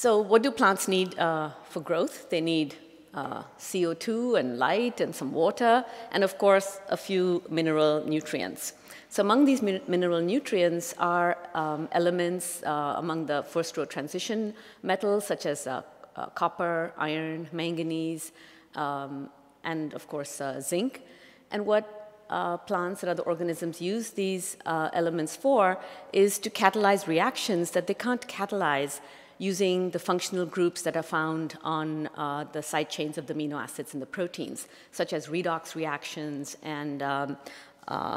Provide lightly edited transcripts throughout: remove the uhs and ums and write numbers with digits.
So what do plants need for growth? They need CO2 and light and some water, and of course, a few mineral nutrients. So among these mineral nutrients are elements among the first row transition metals, such as copper, iron, manganese, and of course, zinc. And what plants and other organisms use these elements for is to catalyze reactions that they can't catalyze using the functional groups that are found on the side chains of the amino acids in the proteins, such as redox reactions and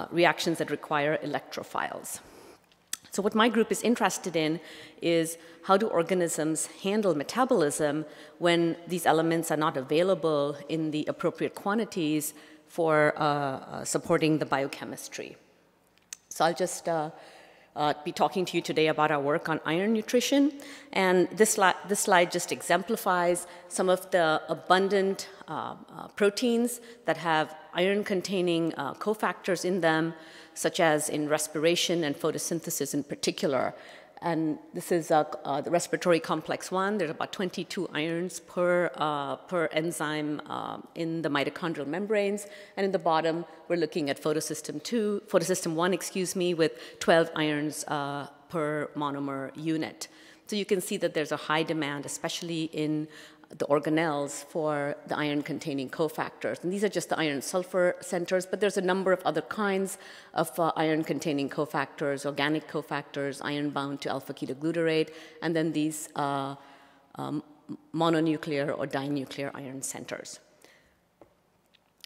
reactions that require electrophiles. So what my group is interested in is how do organisms handle metabolism when these elements are not available in the appropriate quantities for supporting the biochemistry. So I'll just be talking to you today about our work on iron nutrition. And this slide just exemplifies some of the abundant proteins that have iron-containing cofactors in them, such as in respiration and photosynthesis in particular. And this is the respiratory complex 1. There's about 22 irons per enzyme in the mitochondrial membranes. And in the bottom, we're looking at photosystem 1, excuse me, with 12 irons per monomer unit. So you can see that there's a high demand, especially in the organelles, for the iron-containing cofactors. And these are just the iron-sulfur centers, but there's a number of other kinds of iron-containing cofactors, organic cofactors, iron-bound to alpha-ketoglutarate, and then these mononuclear or dinuclear iron centers.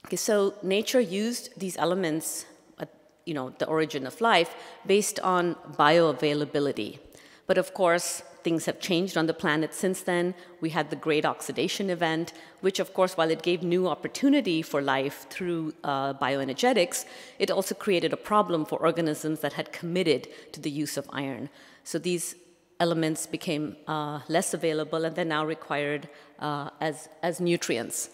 Okay, so nature used these elements at the origin of life based on bioavailability. But of course, things have changed on the planet since then. We had the Great Oxidation Event, which of course, while it gave new opportunity for life through bioenergetics, it also created a problem for organisms that had committed to the use of iron. So these elements became less available and they're now required as nutrients.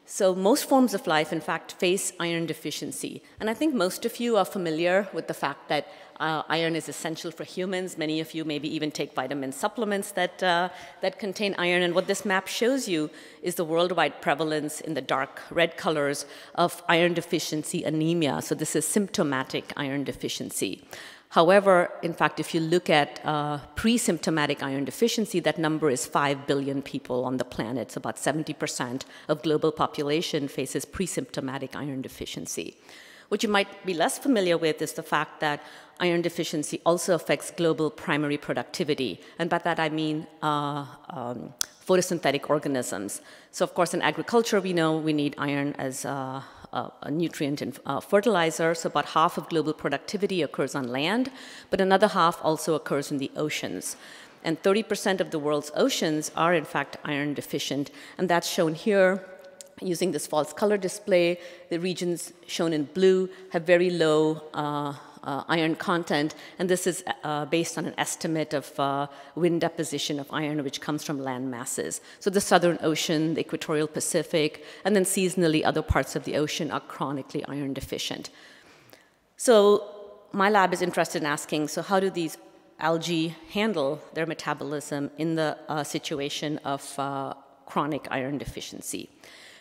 So most forms of life, in fact, face iron deficiency. And I think most of you are familiar with the fact that iron is essential for humans. Many of you maybe even take vitamin supplements that contain iron. And what this map shows you is the worldwide prevalence in the dark red colors of iron deficiency anemia. So this is symptomatic iron deficiency. However, in fact, if you look at pre-symptomatic iron deficiency, that number is 5 billion people on the planet. So about 70% of global population faces pre-symptomatic iron deficiency. What you might be less familiar with is the fact that iron deficiency also affects global primary productivity. And by that I mean photosynthetic organisms. So of course in agriculture we know we need iron as a nutrient in fertilizer. So about half of global productivity occurs on land, but another half also occurs in the oceans. And 30% of the world's oceans are in fact iron deficient. And that's shown here using this false color display. The regions shown in blue have very low iron content, and this is based on an estimate of wind deposition of iron which comes from land masses. So the Southern Ocean, the Equatorial Pacific, and then seasonally other parts of the ocean are chronically iron deficient. So my lab is interested in asking, so how do these algae handle their metabolism in the situation of chronic iron deficiency?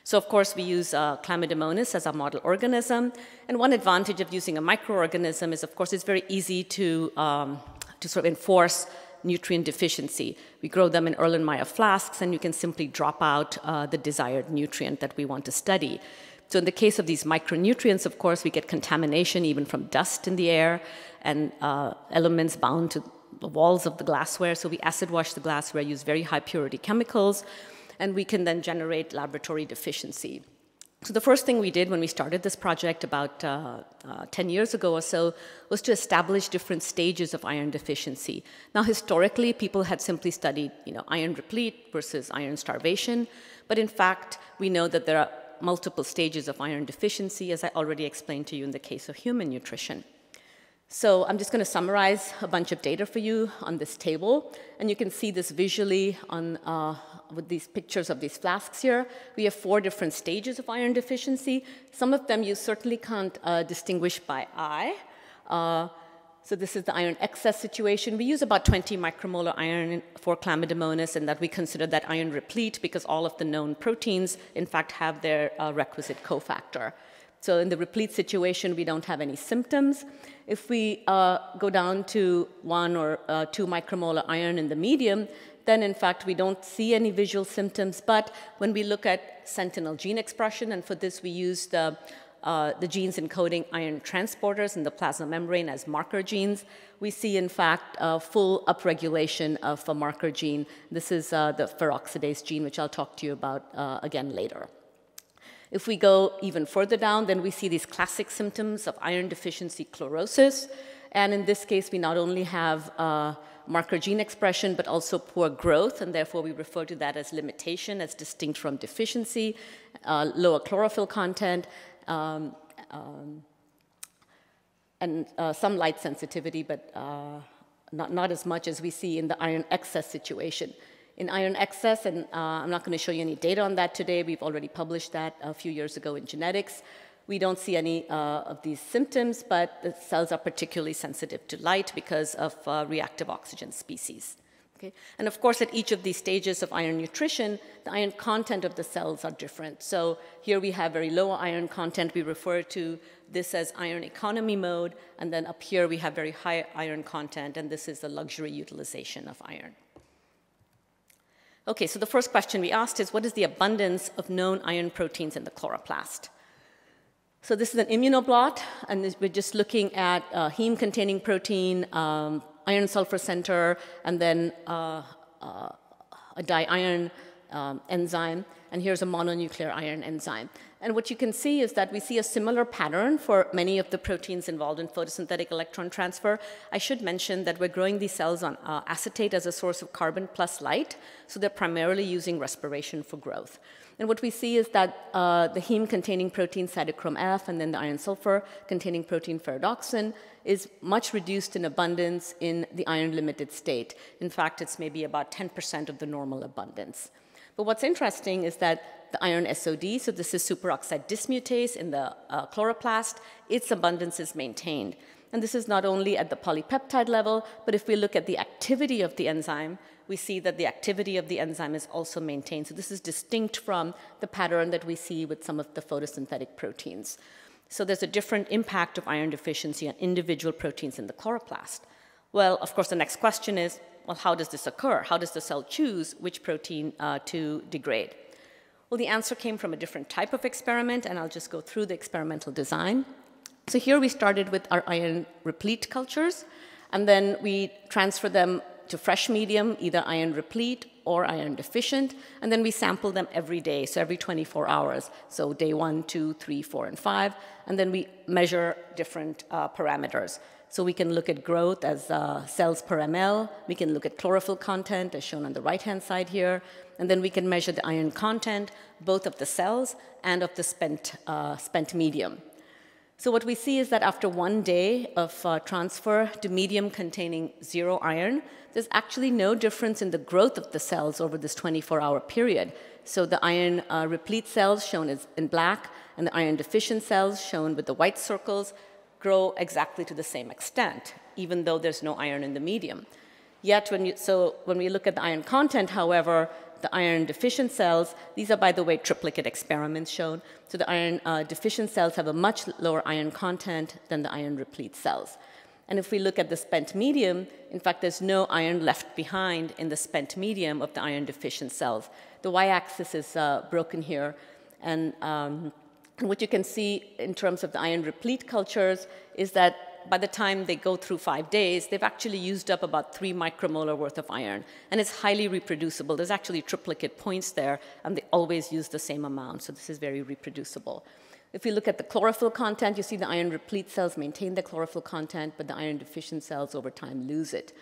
So of course we use Chlamydomonas as our model organism, and one advantage of using a microorganism is of course it's very easy to sort of enforce nutrient deficiency. We grow them in Erlenmeyer flasks and you can simply drop out the desired nutrient that we want to study. So in the case of these micronutrients, of course, we get contamination even from dust in the air and elements bound to the walls of the glassware. So we acid wash the glassware, use very high purity chemicals, and we can then generate laboratory deficiency. So the first thing we did when we started this project about 10 years ago or so was to establish different stages of iron deficiency. Now historically, people had simply studied iron replete versus iron starvation, but in fact, we know that there are multiple stages of iron deficiency, as I already explained to you in the case of human nutrition. So I'm just going to summarize a bunch of data for you on this table, and you can see this visually on with these pictures of these flasks here. We have 4 different stages of iron deficiency. Some of them you certainly can't distinguish by eye, So this is the iron excess situation. We use about 20 micromolar iron for Chlamydomonas, and that we consider that iron replete because all of the known proteins, in fact, have their requisite cofactor. So in the replete situation, we don't have any symptoms. If we go down to 1 or 2 micromolar iron in the medium, then in fact we don't see any visual symptoms. But when we look at sentinel gene expression, and for this we use the genes encoding iron transporters in the plasma membrane as marker genes, we see in fact full upregulation of a marker gene. This is the peroxidase gene, which I'll talk to you about again later. If we go even further down, then we see these classic symptoms of iron deficiency chlorosis. And in this case, we not only have marker gene expression, but also poor growth, and therefore we refer to that as limitation, as distinct from deficiency, lower chlorophyll content, and some light sensitivity, but not as much as we see in the iron excess situation. In iron excess, and I'm not going to show you any data on that today, we've already published that a few years ago in Genetics. We don't see any of these symptoms, but the cells are particularly sensitive to light because of reactive oxygen species. Okay? And of course, at each of these stages of iron nutrition, the iron content of the cells are different. So here we have very low iron content. We refer to this as iron economy mode. And then up here, we have very high iron content, and this is the luxury utilization of iron. Okay, so the first question we asked is, what is the abundance of known iron proteins in the chloroplast? So this is an immunoblot, and we're just looking at heme-containing protein, iron-sulfur center, and then a di-iron enzyme. And here's a mononuclear iron enzyme. And what you can see is that we see a similar pattern for many of the proteins involved in photosynthetic electron transfer. I should mention that we're growing these cells on acetate as a source of carbon plus light, so they're primarily using respiration for growth. And what we see is that the heme-containing protein cytochrome F and then the iron-sulfur containing protein ferredoxin is much reduced in abundance in the iron-limited state. In fact, it's maybe about 10% of the normal abundance. But what's interesting is that the iron SOD, so this is superoxide dismutase in the chloroplast, its abundance is maintained. And this is not only at the polypeptide level, but if we look at the activity of the enzyme, we see that the activity of the enzyme is also maintained. So this is distinct from the pattern that we see with some of the photosynthetic proteins. So there's a different impact of iron deficiency on individual proteins in the chloroplast. Well, of course, the next question is, well, how does this occur? How does the cell choose which protein to degrade? Well, the answer came from a different type of experiment, and I'll just go through the experimental design. So here we started with our iron replete cultures, and then we transfer them to fresh medium, either iron replete or iron deficient, and then we sample them every day, so every 24 hours. So day 1, 2, 3, 4, and 5, and then we measure different parameters. So we can look at growth as cells per ml, we can look at chlorophyll content as shown on the right-hand side here, and then we can measure the iron content, both of the cells and of the spent medium. So what we see is that after 1 day of transfer to medium containing 0 iron, there's actually no difference in the growth of the cells over this 24-hour period. So the iron replete cells shown as in black and the iron deficient cells shown with the white circles grow exactly to the same extent, even though there's no iron in the medium. Yet when we look at the iron content, however, the iron deficient cells, these are, by the way, triplicate experiments shown. So the iron deficient cells have a much lower iron content than the iron replete cells. And if we look at the spent medium, in fact, there's no iron left behind in the spent medium of the iron deficient cells. The y-axis is broken here. And what you can see in terms of the iron replete cultures is that by the time they go through 5 days, they've actually used up about 3 micromolar worth of iron. And it's highly reproducible. There's actually triplicate points there, and they always use the same amount. So this is very reproducible. If we look at the chlorophyll content, you see the iron replete cells maintain the chlorophyll content, but the iron deficient cells over time lose it.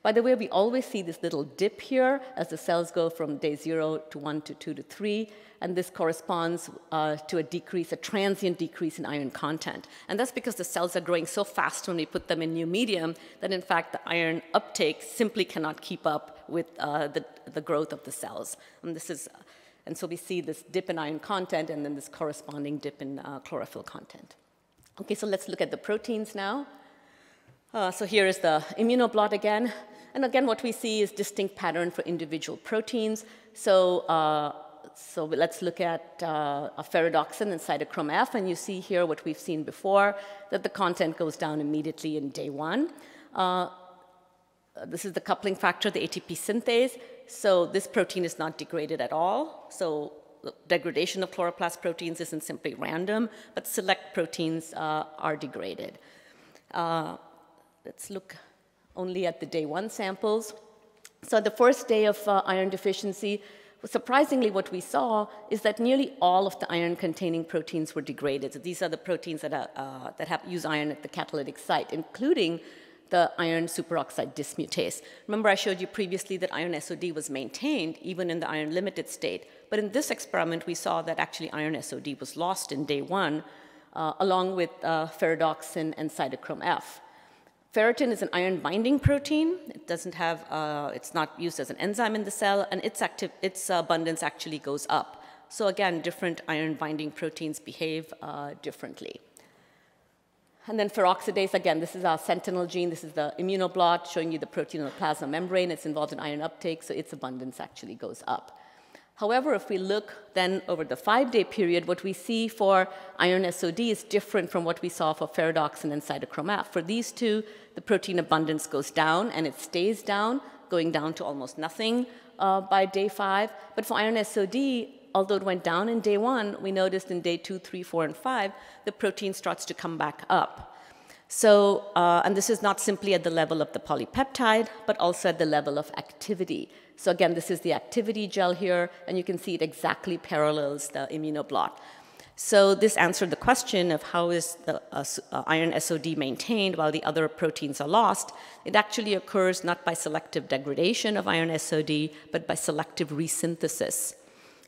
By the way, we always see this little dip here as the cells go from day 0 to 1 to 2 to 3, and this corresponds to a decrease, a transient decrease in iron content. And that's because the cells are growing so fast when we put them in new medium that, in fact, the iron uptake simply cannot keep up with the growth of the cells. And so we see this dip in iron content and then this corresponding dip in chlorophyll content. Okay, so let's look at the proteins now. So here is the immunoblot again. And again, what we see is distinct pattern for individual proteins. So let's look at ferredoxin and cytochrome F, and you see here what we've seen before, that the content goes down immediately in day 1. This is the coupling factor, the ATP synthase. So this protein is not degraded at all. So the degradation of chloroplast proteins isn't simply random, but select proteins are degraded. Let's look only at the day 1 samples. So the first day of iron deficiency, surprisingly what we saw is that nearly all of the iron-containing proteins were degraded. So these are the proteins that use iron at the catalytic site, including the iron superoxide dismutase. Remember I showed you previously that iron SOD was maintained even in the iron-limited state. But in this experiment, we saw that actually iron SOD was lost in day 1, along with ferredoxin and cytochrome F. Ferritin is an iron-binding protein. It doesn't have, it's not used as an enzyme in the cell, and its abundance actually goes up. So again, different iron-binding proteins behave differently. And then peroxidase, again, this is our sentinel gene. This is the immunoblot showing you the protein on the plasma membrane. It's involved in iron uptake, so its abundance actually goes up. However, if we look then over the 5-day period, what we see for iron SOD is different from what we saw for ferredoxin and cytochrome F. For these two, the protein abundance goes down, and it stays down, going down to almost nothing by day 5. But for iron SOD, although it went down in day 1, we noticed in day 2, 3, 4, and 5, the protein starts to come back up. So, and this is not simply at the level of the polypeptide, but also at the level of activity. So again, this is the activity gel here, and you can see it exactly parallels the immunoblot. So this answered the question of how is the iron SOD maintained while the other proteins are lost. It actually occurs not by selective degradation of iron SOD, but by selective resynthesis.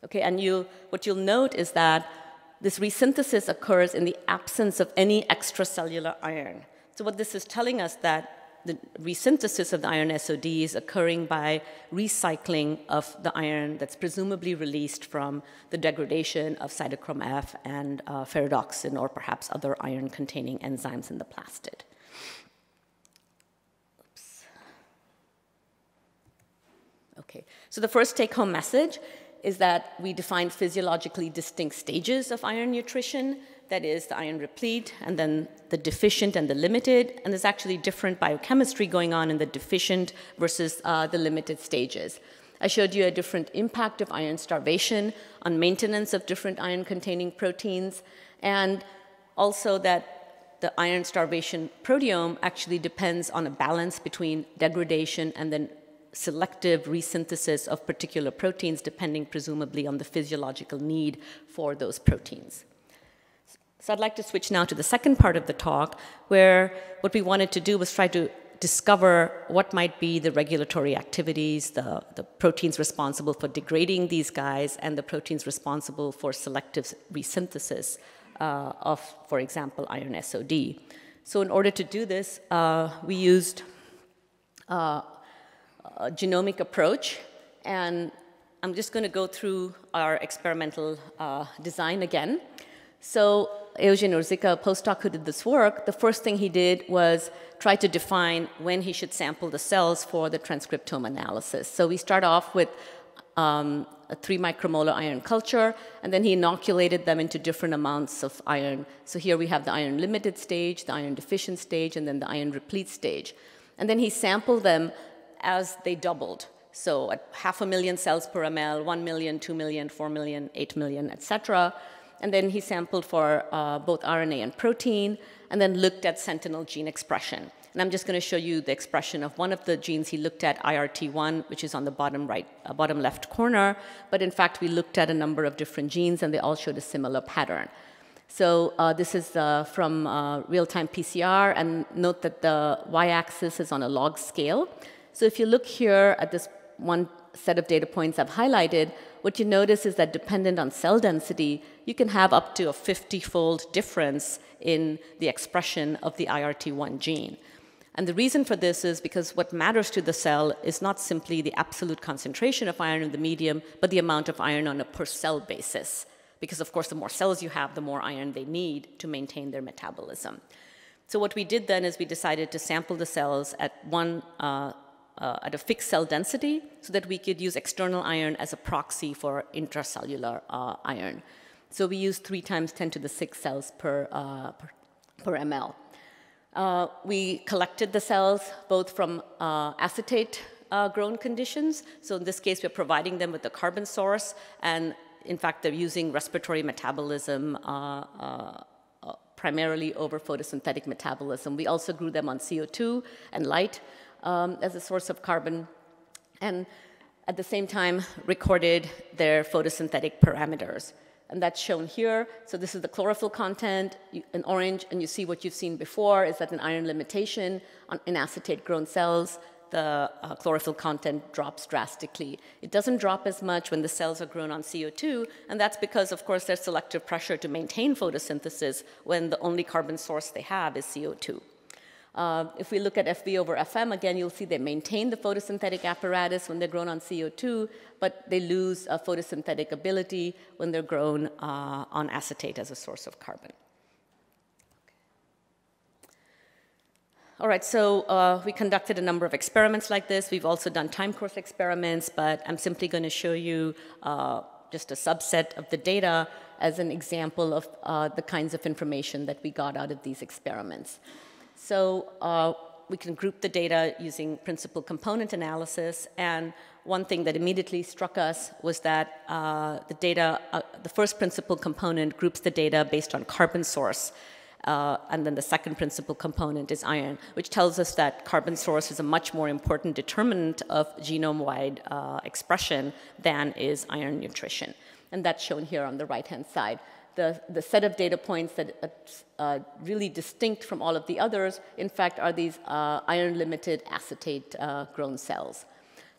Okay, and what you'll note is that this resynthesis occurs in the absence of any extracellular iron. So what this is telling us that the resynthesis of the iron SOD is occurring by recycling of the iron that's presumably released from the degradation of cytochrome F and ferredoxin, or perhaps other iron-containing enzymes in the plastid. Oops. Okay, so the first take-home message is that we define physiologically distinct stages of iron nutrition. That is the iron replete, and then the deficient and the limited. And there's actually different biochemistry going on in the deficient versus the limited stages. I showed you a different impact of iron starvation on maintenance of different iron-containing proteins, and also that the iron starvation proteome actually depends on a balance between degradation and then selective resynthesis of particular proteins, depending presumably on the physiological need for those proteins. So I'd like to switch now to the second part of the talk, where what we wanted to do was try to discover what might be the regulatory activities, the proteins responsible for degrading these guys, and the proteins responsible for selective resynthesis of, for example, iron SOD. So in order to do this, we used a genomic approach, and I'm just going to go through our experimental design again. So Eugen Urzica, a postdoc who did this work, the first thing he did was try to define when he should sample the cells for the transcriptome analysis. So we start off with a 3 micromolar iron culture, and then he inoculated them into different amounts of iron. So here we have the iron limited stage, the iron deficient stage, and then the iron replete stage. And then he sampled them as they doubled. So at 500,000 cells per ml, 1 million, 2 million, 4 million, 8 million, et cetera. And then he sampled for both RNA and protein, and then looked at sentinel gene expression. And I'm just going to show you the expression of one of the genes he looked at, IRT1, which is on the bottom left corner. But in fact, we looked at a number of different genes, and they all showed a similar pattern. So this is from real-time PCR, and note that the y-axis is on a log scale. So if you look here at this one set of data points I've highlighted, what you notice is that dependent on cell density, you can have up to a 50-fold difference in the expression of the IRT1 gene. And the reason for this is because what matters to the cell is not simply the absolute concentration of iron in the medium, but the amount of iron on a per cell basis. Because of course, the more cells you have, the more iron they need to maintain their metabolism. So what we did then is we decided to sample the cells at at a fixed cell density so that we could use external iron as a proxy for intracellular iron. So we used 3 × 10⁶ cells per ml. We collected the cells both from acetate grown conditions. So in this case, we're providing them with a carbon source, and in fact, they're using respiratory metabolism primarily over photosynthetic metabolism. We also grew them on CO2 and light as a source of carbon, and at the same time recorded their photosynthetic parameters. And that's shown here. So this is the chlorophyll content in orange, and you see what you've seen before is that an iron limitation in acetate-grown cells, the chlorophyll content drops drastically. It doesn't drop as much when the cells are grown on CO2, and that's because, of course, there's selective pressure to maintain photosynthesis when the only carbon source they have is CO2. If we look at FV over FM, again, you'll see they maintain the photosynthetic apparatus when they're grown on CO2, but they lose photosynthetic ability when they're grown on acetate as a source of carbon. All right, so we conducted a number of experiments like this. We've also done time course experiments, but I'm simply going to show you just a subset of the data as an example of the kinds of information that we got out of these experiments. So we can group the data using principal component analysis, and one thing that immediately struck us was that the first principal component groups the data based on carbon source, and then the second principal component is iron, which tells us that carbon source is a much more important determinant of genome-wide expression than is iron nutrition. And that's shown here on the right-hand side. The set of data points that are really distinct from all of the others, in fact, are these iron-limited acetate-grown cells.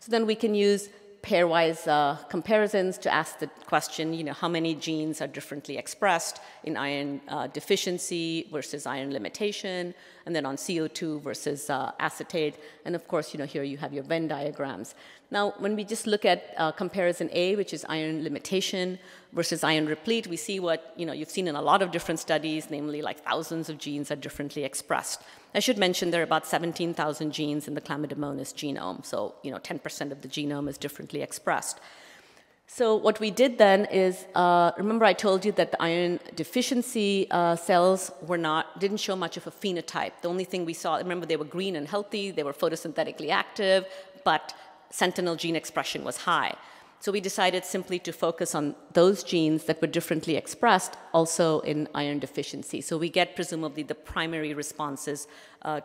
So then we can use pairwise comparisons to ask the question, how many genes are differently expressed in iron deficiency versus iron limitation, and then on CO2 versus acetate. And of course, here you have your Venn diagrams. Now, when we just look at comparison A, which is iron limitation versus iron replete, we see what you've seen in a lot of different studies, namely like thousands of genes are differently expressed. I should mention there are about 17,000 genes in the Chlamydomonas genome, so 10% of the genome is differently expressed. So what we did then is, remember I told you that the iron deficiency cells didn't show much of a phenotype. The only thing we saw, remember they were green and healthy, they were photosynthetically active, but sentinel gene expression was high. So we decided simply to focus on those genes that were differently expressed also in iron deficiency. So we get presumably the primary responses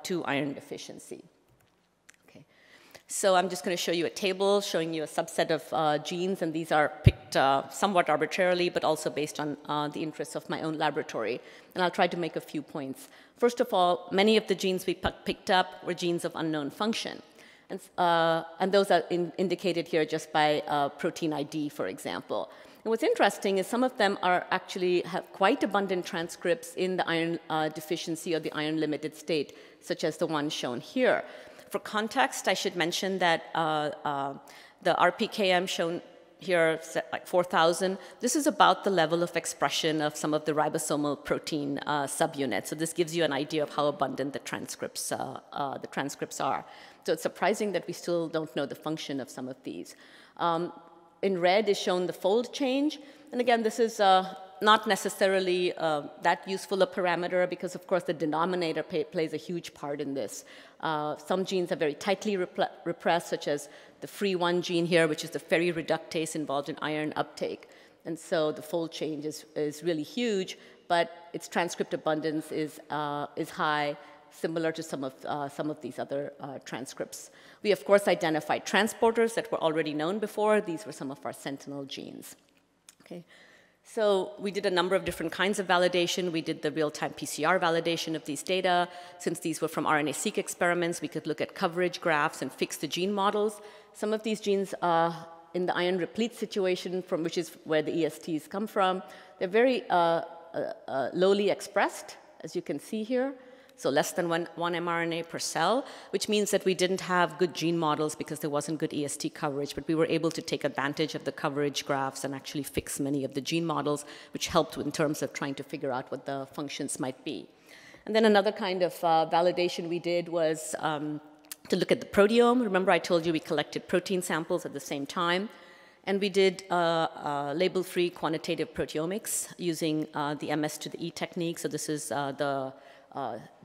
to iron deficiency. Okay. So I'm just going to show you a table showing you a subset of genes, and these are picked somewhat arbitrarily, but also based on the interests of my own laboratory. And I'll try to make a few points. First of all, many of the genes we picked up were genes of unknown function. And those are indicated here just by protein ID, for example. And what's interesting is some of them actually have quite abundant transcripts in the iron deficiency or the iron limited state, such as the one shown here. For context, I should mention that the RPKM shown here, like 4,000, this is about the level of expression of some of the ribosomal protein subunits. So this gives you an idea of how abundant the transcripts are. So it's surprising that we still don't know the function of some of these. In red is shown the fold change. And again, this is not necessarily that useful a parameter because, of course, the denominator plays a huge part in this. Some genes are very tightly repressed, such as the FRE1 gene here, which is the ferrireductase involved in iron uptake. And so the fold change is really huge, but its transcript abundance is high, similar to some of these other transcripts. We, of course, identified transporters that were already known before. These were some of our sentinel genes. Okay. So we did a number of different kinds of validation. We did the real-time PCR validation of these data. Since these were from RNA-seq experiments, we could look at coverage graphs and fix the gene models. Some of these genes in the iron replete situation, which is where the ESTs come from, they're very lowly expressed, as you can see here. So less than one mRNA per cell, which means that we didn't have good gene models because there wasn't good EST coverage, but we were able to take advantage of the coverage graphs and actually fix many of the gene models, which helped in terms of trying to figure out what the functions might be. And then another kind of validation we did was to look at the proteome. Remember I told you we collected protein samples at the same time. And we did label-free quantitative proteomics using the MS to the E technique. So this is the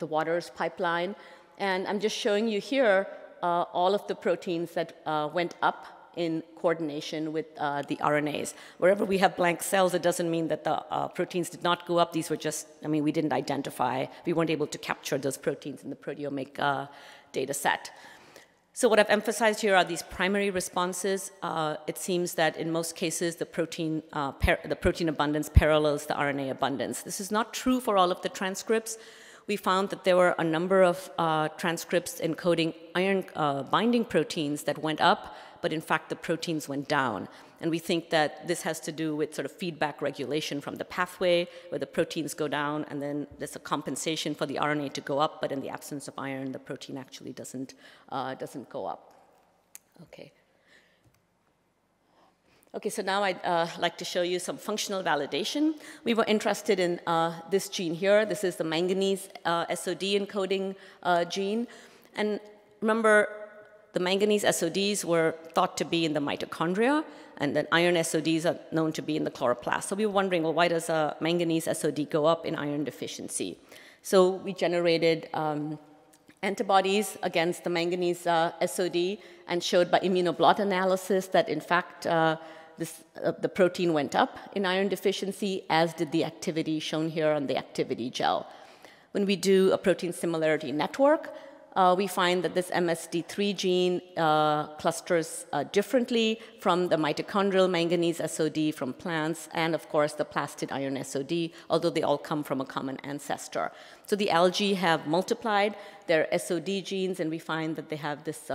Waters pipeline. And I'm just showing you here all of the proteins that went up in coordination with the RNAs. Wherever we have blank cells, it doesn't mean that the proteins did not go up. These were just, I mean, we didn't identify, we weren't able to capture those proteins in the proteomic data set. So what I've emphasized here are these primary responses. It seems that in most cases, the protein abundance parallels the RNA abundance. This is not true for all of the transcripts. We found that there were a number of transcripts encoding iron binding proteins that went up, but in fact the proteins went down. And we think that this has to do with sort of feedback regulation from the pathway, where the proteins go down, and then there's a compensation for the RNA to go up, but in the absence of iron, the protein actually doesn't go up. Okay. Okay, so now I'd like to show you some functional validation. We were interested in this gene here. This is the manganese SOD encoding gene. And remember, the manganese SODs were thought to be in the mitochondria, and then iron SODs are known to be in the chloroplast. So we were wondering, well, why does a manganese SOD go up in iron deficiency? So we generated antibodies against the manganese SOD and showed by immunoblot analysis that, in fact, the protein went up in iron deficiency, as did the activity shown here on the activity gel. When we do a protein similarity network, we find that this MSD3 gene clusters differently from the mitochondrial manganese SOD from plants and, of course, the plastid iron SOD, although they all come from a common ancestor. So the algae have multiplied their SOD genes, and we find that they have this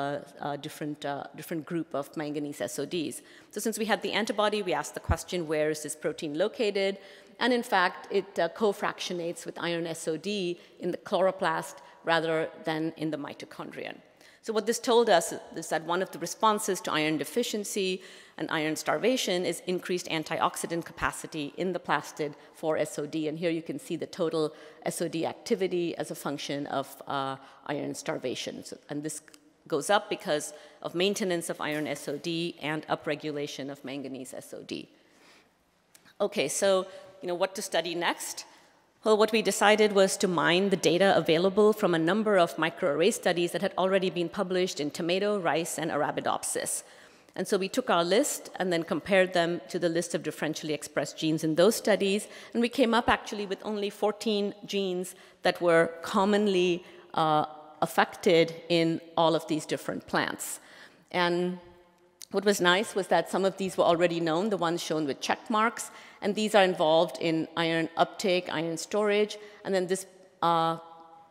different group of manganese SODs. So since we had the antibody, we asked the question, where is this protein located? And in fact, it co-fractionates with iron SOD in the chloroplast rather than in the mitochondrion. So what this told us is that one of the responses to iron deficiency and iron starvation is increased antioxidant capacity in the plastid for SOD. And here you can see the total SOD activity as a function of iron starvation. So, and this goes up because of maintenance of iron SOD and upregulation of manganese SOD. Okay, so what to study next? Well, what we decided was to mine the data available from a number of microarray studies that had already been published in tomato, rice, and Arabidopsis. And so we took our list and then compared them to the list of differentially expressed genes in those studies, and we came up actually with only 14 genes that were commonly affected in all of these different plants. And what was nice was that some of these were already known, the ones shown with check marks, and these are involved in iron uptake, iron storage, and then this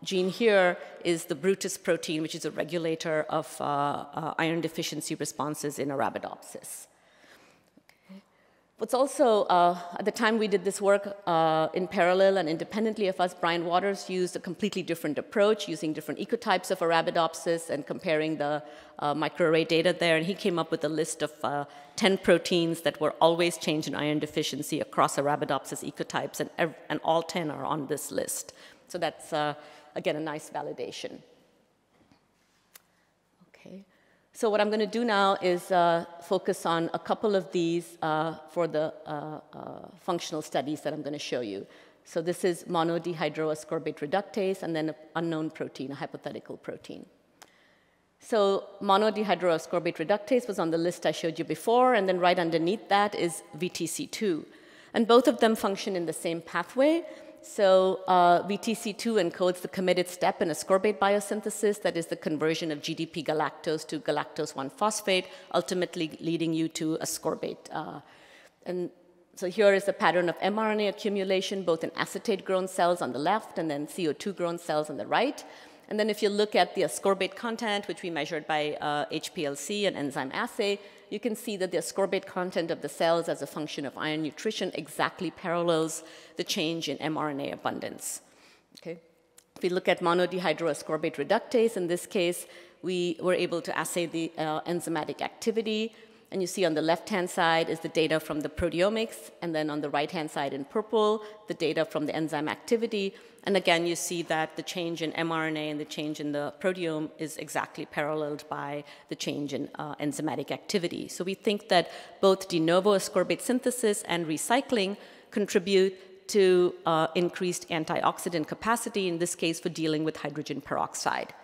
gene here is the Brutus protein, which is a regulator of iron deficiency responses in Arabidopsis. Okay. What's also, at the time we did this work in parallel and independently of us, Brian Waters used a completely different approach, using different ecotypes of Arabidopsis and comparing the microarray data there, and he came up with a list of 10 proteins that were always changed in iron deficiency across Arabidopsis ecotypes, and all 10 are on this list. So that's, again, a nice validation. Okay. So what I'm going to do now is focus on a couple of these for the functional studies that I'm going to show you. So this is monodehydroascorbate reductase, and then an unknown protein, a hypothetical protein. So monodehydroascorbate reductase was on the list I showed you before, and then right underneath that is VTC2. And both of them function in the same pathway. So VTC2 encodes the committed step in ascorbate biosynthesis, that is the conversion of GDP galactose to galactose 1-phosphate, ultimately leading you to ascorbate. And so here is the pattern of mRNA accumulation, both in acetate-grown cells on the left and then CO2-grown cells on the right. And then if you look at the ascorbate content, which we measured by HPLC and enzyme assay, you can see that the ascorbate content of the cells as a function of iron nutrition exactly parallels the change in mRNA abundance. Okay. If we look at monodehydroascorbate reductase, in this case, we were able to assay the enzymatic activity And you see on the left-hand side is the data from the proteomics, and then on the right-hand side in purple, the data from the enzyme activity. And again, you see that the change in mRNA and the change in the proteome is exactly paralleled by the change in enzymatic activity. So we think that both de novo ascorbate synthesis and recycling contribute to increased antioxidant capacity, in this case for dealing with hydrogen peroxide.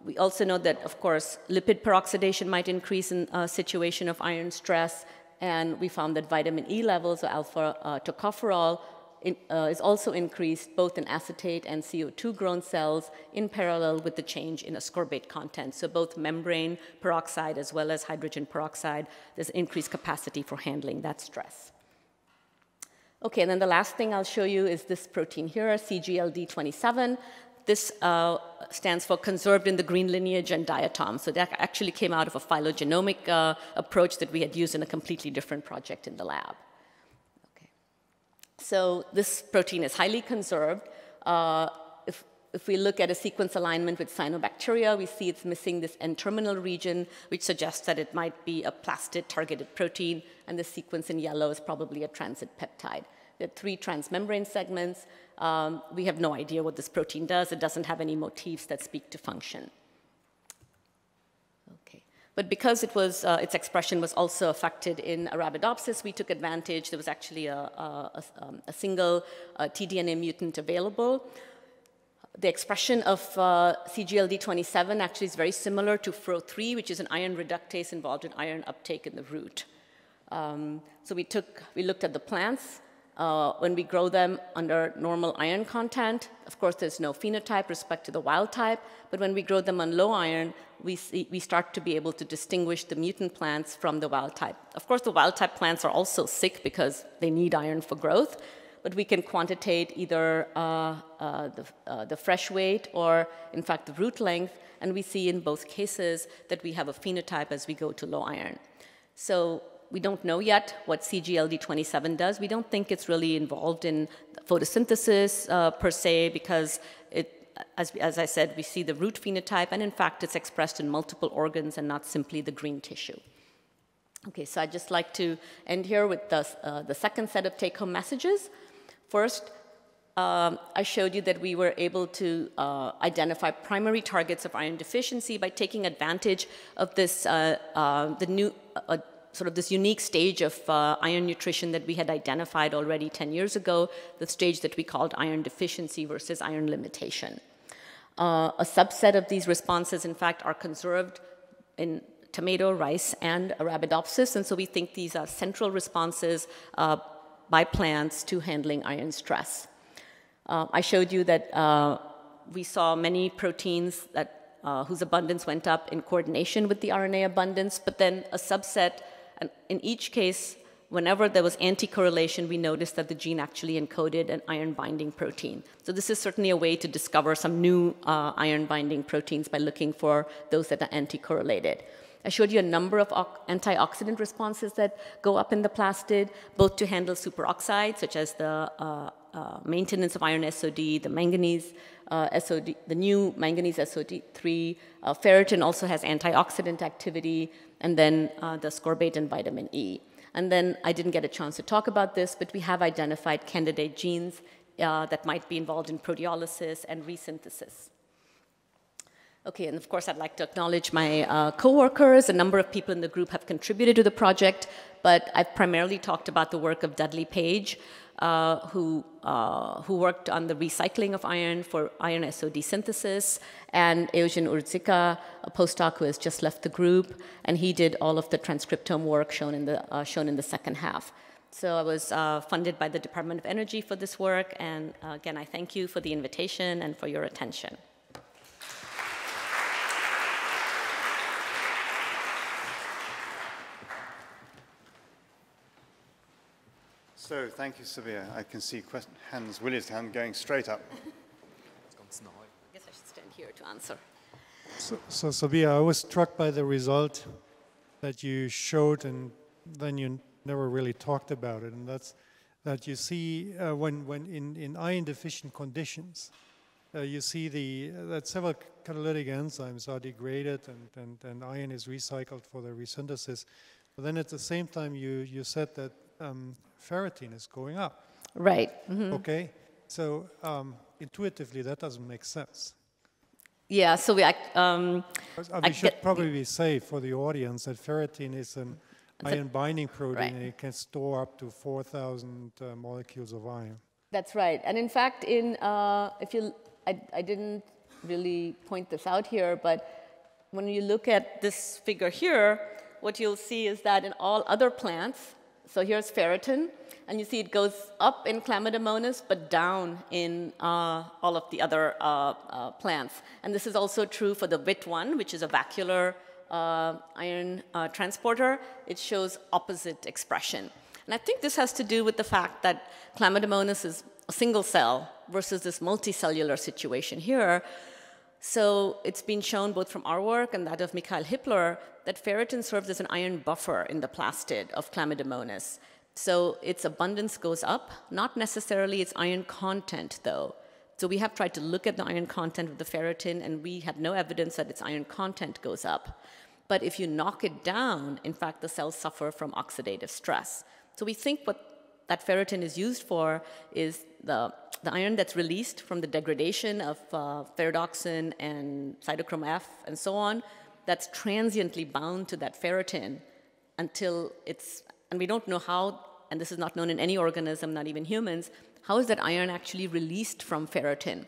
We also know that, of course, lipid peroxidation might increase in a situation of iron stress, and we found that vitamin E levels, or alpha tocopherol, is also increased both in acetate and CO2-grown cells in parallel with the change in ascorbate content. So both membrane peroxide as well as hydrogen peroxide, there's increased capacity for handling that stress. Okay, and then the last thing I'll show you is this protein here, CGLD27. This stands for conserved in the green lineage and diatom. So that actually came out of a phylogenomic approach that we had used in a completely different project in the lab. Okay. So this protein is highly conserved. If we look at a sequence alignment with cyanobacteria, we see it's missing this N-terminal region, which suggests that it might be a plastid-targeted protein, and the sequence in yellow is probably a transit peptide. There are 3 transmembrane segments. We have no idea what this protein does. It doesn't have any motifs that speak to function. Okay. But because it was, its expression was also affected in Arabidopsis, we took advantage. There was actually a single tDNA mutant available. The expression of CGLD27 actually is very similar to FRO3, which is an iron reductase involved in iron uptake in the root. So we looked at the plants. When we grow them under normal iron content, of course, there's no phenotype respect to the wild type, but when we grow them on low iron, we start to be able to distinguish the mutant plants from the wild type. Of course, the wild type plants are also sick because they need iron for growth, but we can quantitate either the fresh weight or, in fact, the root length, and we see in both cases that we have a phenotype as we go to low iron. So we don't know yet what CGLD27 does. We don't think it's really involved in photosynthesis per se, because as I said, we see the root phenotype, and in fact, it's expressed in multiple organs and not simply the green tissue. Okay, so I'd just like to end here with the second set of take-home messages. First, I showed you that we were able to identify primary targets of iron deficiency by taking advantage of this, sort of this unique stage of iron nutrition that we had identified already 10 years ago, the stage that we called iron deficiency versus iron limitation. A subset of these responses, in fact, are conserved in tomato, rice, and Arabidopsis, and so we think these are central responses by plants to handling iron stress. I showed you that we saw many proteins that whose abundance went up in coordination with the RNA abundance, but then a subset. And in each case, whenever there was anti-correlation, we noticed that the gene actually encoded an iron-binding protein. So this is certainly a way to discover some new iron-binding proteins by looking for those that are anti-correlated. I showed you a number of antioxidant responses that go up in the plastid, both to handle superoxides, such as the maintenance of iron SOD, the manganese SOD, the new manganese SOD3. Ferritin also has antioxidant activity, and then the ascorbate and vitamin E. And then I didn't get a chance to talk about this, but we have identified candidate genes that might be involved in proteolysis and resynthesis. Okay, and of course, I'd like to acknowledge my coworkers. A number of people in the group have contributed to the project, but I've primarily talked about the work of Dudley Page, who worked on the recycling of iron for iron SOD synthesis, and Eugen Urzika, a postdoc who has just left the group, and he did all of the transcriptome work shown in the second half. So I was funded by the Department of Energy for this work, and again, I thank you for the invitation and for your attention. So, thank you, Sabeeha. I can see Willie's hand going straight up. I guess I should stand here to answer. So Sabeeha, I was struck by the result that you showed, and then you never really talked about it, and that's that you see when in iron deficient conditions, you see that several catalytic enzymes are degraded and iron is recycled for the resynthesis. But then at the same time, you said that ferritin is going up. Right. Okay, so intuitively that doesn't make sense. Yeah, so we should probably say for the audience that ferritin is an iron binding protein, and it can store up to 4,000 molecules of iron. That's right. And in fact, I didn't really point this out here, but when you look at this figure here, what you'll see is that in all other plants, so here's ferritin, and you see it goes up in Chlamydomonas, but down in all of the other plants. And this is also true for the VIT1, which is a vacuolar iron transporter. It shows opposite expression. And I think this has to do with the fact that Chlamydomonas is a single cell versus this multicellular situation here. So it's been shown both from our work and that of Mikhail Hippler that ferritin serves as an iron buffer in the plastid of Chlamydomonas. So its abundance goes up, not necessarily its iron content, though. So we have tried to look at the iron content of the ferritin, and we had no evidence that its iron content goes up. But if you knock it down, in fact, the cells suffer from oxidative stress. So we think what that ferritin is used for is the iron that's released from the degradation of ferredoxin and cytochrome F and so on, that's transiently bound to that ferritin until it's, and we don't know how, and this is not known in any organism, not even humans, how is that iron actually released from ferritin?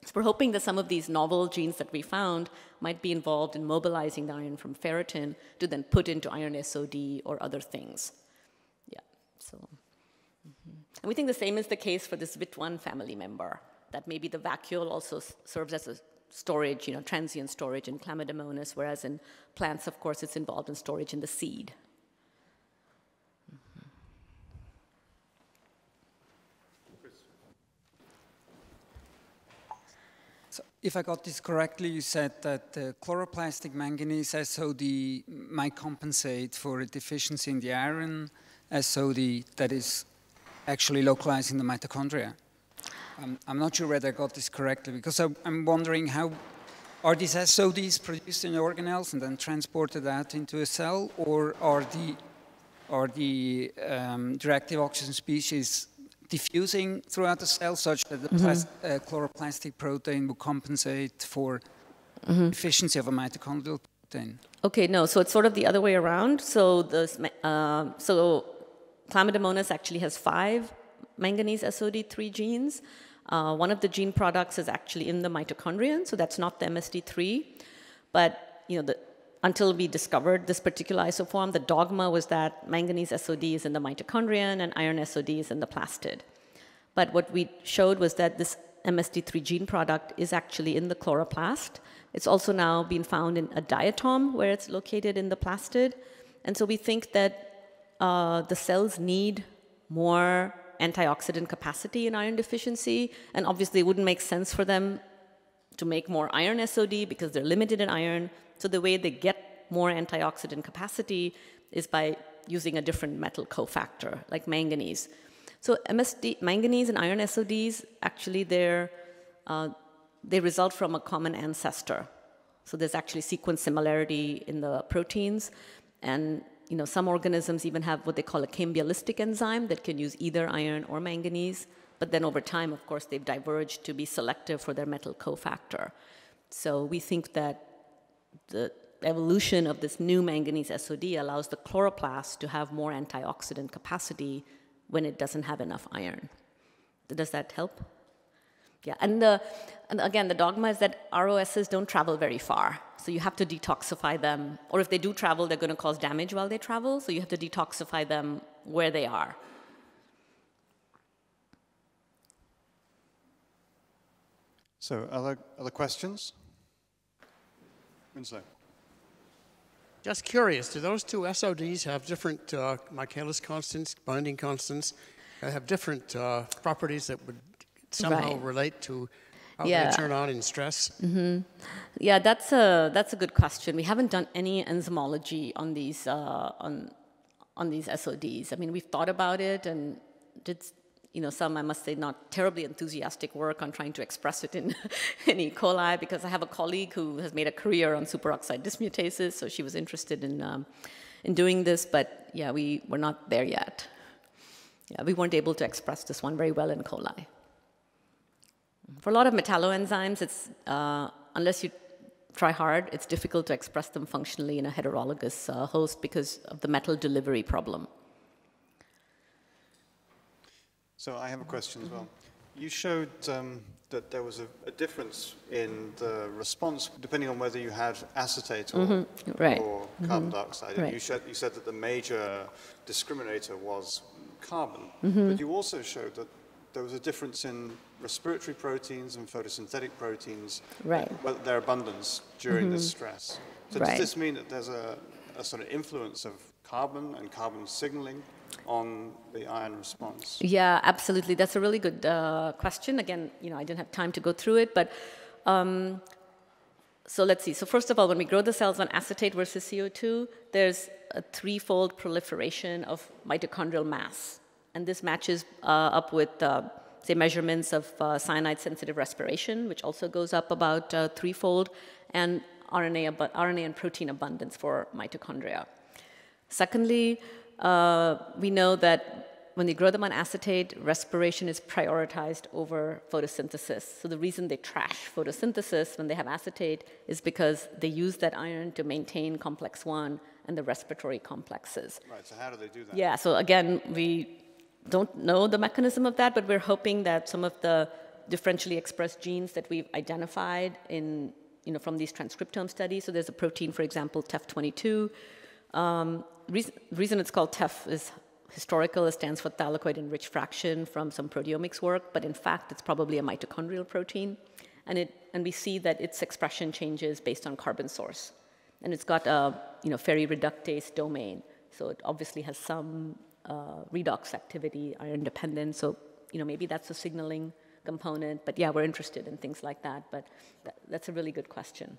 So we're hoping that some of these novel genes that we found might be involved in mobilizing the iron from ferritin to then put into iron SOD or other things. Yeah, so. And we think the same is the case for this VIT1 family member, that maybe the vacuole also serves as a storage, transient storage in Chlamydomonas, whereas in plants, of course, it's involved in storage in the seed. So if I got this correctly, you said that the chloroplastic manganese SOD might compensate for a deficiency in the iron SOD that is actually localized in the mitochondria. I'm not sure whether I got this correctly, because I'm wondering how are these SODs produced in organelles and then transported out into a cell, or are the reactive oxygen species diffusing throughout the cell such that the chloroplastic protein will compensate for deficiency of a mitochondrial protein? Okay, no, so it's sort of the other way around. So Chlamydomonas actually has 5 manganese SOD3 genes. One of the gene products is actually in the mitochondrion, so that's not the MSD3. But until we discovered this particular isoform, the dogma was that manganese SOD is in the mitochondrion and iron SOD is in the plastid. But what we showed was that this MSD3 gene product is actually in the chloroplast. It's also now been found in a diatom where it's located in the plastid. And so we think that the cells need more antioxidant capacity in iron deficiency, and obviously it wouldn't make sense for them to make more iron SOD because they're limited in iron. So the way they get more antioxidant capacity is by using a different metal cofactor, like manganese. So manganese and iron SODs, actually they result from a common ancestor. So there's actually sequence similarity in the proteins, and some organisms even have what they call a cambialistic enzyme that can use either iron or manganese, but then over time, of course, they've diverged to be selective for their metal cofactor. So we think that the evolution of this new manganese SOD allows the chloroplast to have more antioxidant capacity when it doesn't have enough iron. Does that help? Yeah, and again, the dogma is that ROSs don't travel very far. So you have to detoxify them, or if they do travel, they're going to cause damage while they travel, so you have to detoxify them where they are. So other questions? Winslow. Just curious, do those two SODs have different Michaelis constants, binding constants, have different properties that would somehow relate to how they turn on in stress? Yeah, that's a good question. We haven't done any enzymology on these on these SODs. I mean, we've thought about it, and some, I must say, not terribly enthusiastic work on trying to express it in, in E. coli, because I have a colleague who has made a career on superoxide dismutases, so she was interested in doing this, but yeah, we were not there yet. Yeah, we weren't able to express this one very well in coli. For a lot of metalloenzymes, it's, unless you try hard, it's difficult to express them functionally in a heterologous host because of the metal delivery problem. So I have a question as well. You showed that there was a difference in the response depending on whether you had acetate or, or carbon dioxide. And you said that the major discriminator was carbon. But you also showed that there was a difference in respiratory proteins and photosynthetic proteins, well, their abundance during this stress. So does this mean that there's a sort of influence of carbon and carbon signaling on the iron response? Yeah, absolutely. That's a really good question. Again, I didn't have time to go through it, but so let's see. So first of all, when we grow the cells on acetate versus CO2, there's a threefold proliferation of mitochondrial mass. And this matches up with, say, measurements of cyanide-sensitive respiration, which also goes up about threefold, and RNA and protein abundance for mitochondria. Secondly, we know that when they grow them on acetate, respiration is prioritized over photosynthesis. So the reason they trash photosynthesis when they have acetate is because they use that iron to maintain complex 1 and the respiratory complexes. Right, so how do they do that? Yeah, so again, we don't know the mechanism of that, but we're hoping that some of the differentially expressed genes that we've identified in, from these transcriptome studies, so there's a protein, for example, TEF22. Reason it's called TEF is historical. It stands for thylakoid-enriched fraction from some proteomics work, but in fact, it's probably a mitochondrial protein. And we see that its expression changes based on carbon source. And it's got a ferrireductase domain, so it obviously has some redox activity, iron dependent. So maybe that's a signaling component. But yeah, we're interested in things like that. But that's a really good question.